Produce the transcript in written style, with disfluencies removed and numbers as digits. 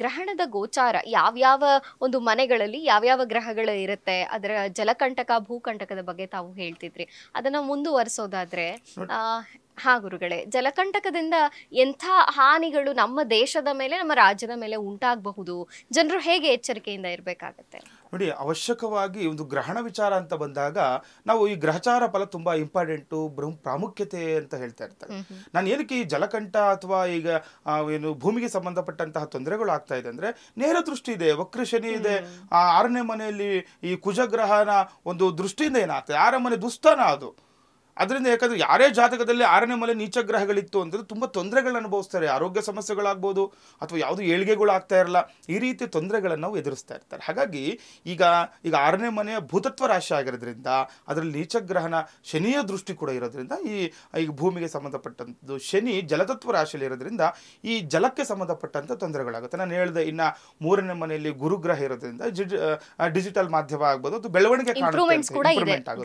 ಗ್ರಹಣದ ಗೋಚಾರ ಯಾವ್ಯಾವ ಒಂದು ಮನೆಗಳಲ್ಲಿ ಯಾವ್ಯಾವ ಗ್ರಹಗಳು ಇರುತ್ತೆ, ಅದರ ಜಲಕಂಟಕ ಭೂಕಂಟಕದ ಬಗ್ಗೆ ತಾವು ಹೇಳ್ತಿದ್ರಿ. ಅದನ್ನ ಮುಂದುವರಿಸೋದಾದ್ರೆ ಆ ಹಾ ಗುರುಗಳೇ, ಜಲಕಂಟಕದಿಂದ ಎಂಥ ಹಾನಿಗಳು ನಮ್ಮ ದೇಶದ ಮೇಲೆ ನಮ್ಮ ರಾಜ್ಯದ ಮೇಲೆ ಉಂಟಾಗಬಹುದು, ಜನರು ಹೇಗೆ ಎಚ್ಚರಿಕೆಯಿಂದ ಇರಬೇಕಾಗತ್ತೆ? ನೋಡಿ, ಅವಶ್ಯಕವಾಗಿ ಒಂದು ಗ್ರಹಣ ವಿಚಾರ ಅಂತ ಬಂದಾಗ ನಾವು ಈ ಗ್ರಹಚಾರ ಫಲ ತುಂಬಾ ಇಂಪಾರ್ಟೆಂಟು, ಪ್ರಾಮುಖ್ಯತೆ ಅಂತ ಹೇಳ್ತಾ ಇರ್ತಾರೆ. ನಾನು ಏನಕ್ಕೆ ಈ ಜಲಕಂಠ ಅಥವಾ ಈಗ ಏನು ಭೂಮಿಗೆ ಸಂಬಂಧಪಟ್ಟಂತಹ ತೊಂದರೆಗಳು ಆಗ್ತಾ ಇದೆ ಅಂದ್ರೆ, ನೇರ ದೃಷ್ಟಿ ಇದೆ, ವಕ್ರ ಶನಿ ಇದೆ, 6ನೇ ಮನೆಯಲ್ಲಿ ಈ ಕುಜಗ್ರಹನ ಒಂದು ದೃಷ್ಟಿಯಿಂದ ಏನಾಗ್ತದೆ, 6ನೇ ಮನೆ ದುಸ್ಥಾನ ಅದು. ಅದರಿಂದ ಯಾಕಂದ್ರೆ ಯಾರೇ ಜಾತಕದಲ್ಲಿ 6ನೇ ಮನೆ ನೀಚ ಗ್ರಹಗಳಿತ್ತು ಅಂದ್ರೆ ತುಂಬಾ ತೊಂದರೆಗಳನ್ನ ಅನುಭವಿಸ್ತಾರೆ. ಆರೋಗ್ಯ ಸಮಸ್ಯೆಗಳಾಗ್ಬೋದು, ಅಥವಾ ಯಾವುದು ಏಳಿಗೆಗಳು ಆಗ್ತಾ ಇರಲ್ಲ, ಈ ರೀತಿ ತೊಂದರೆಗಳನ್ನು ನಾವು ಎದುರಿಸ್ತಾ ಇರ್ತಾರೆ. ಹಾಗಾಗಿ ಈಗ 6ನೇ ಮನೆಯ ಭೂತತ್ವ ರಾಶಿ ಆಗಿರೋದ್ರಿಂದ ಅದರಲ್ಲಿ ನೀಚಗ್ರಹನ ಶನಿಯ ದೃಷ್ಟಿ ಕೂಡ ಇರೋದ್ರಿಂದ ಈಗ ಭೂಮಿಗೆ ಸಂಬಂಧಪಟ್ಟಂಥದ್ದು ಶನಿ ಜಲತತ್ವ ರಾಶಿಯಲ್ಲಿ ಇರೋದ್ರಿಂದ ಈ ಜಲಕ್ಕೆ ಸಂಬಂಧಪಟ್ಟಂತ ತೊಂದರೆಗಳಾಗುತ್ತೆ. ನಾನು ಹೇಳಿದೆ, ಇನ್ನ 3ನೇ ಮನೆಯಲ್ಲಿ ಗುರುಗ್ರಹ ಇರೋದ್ರಿಂದ ಡಿಜಿಟಲ್ ಮಾಧ್ಯಮ ಆಗ್ಬೋದು, ಅದು ಬೆಳವಣಿಗೆ ಕಾಣುತ್ತೆ, ಇಂಪ್ರೂವ್ಮೆಂಟ್ ಆಗುತ್ತೆ.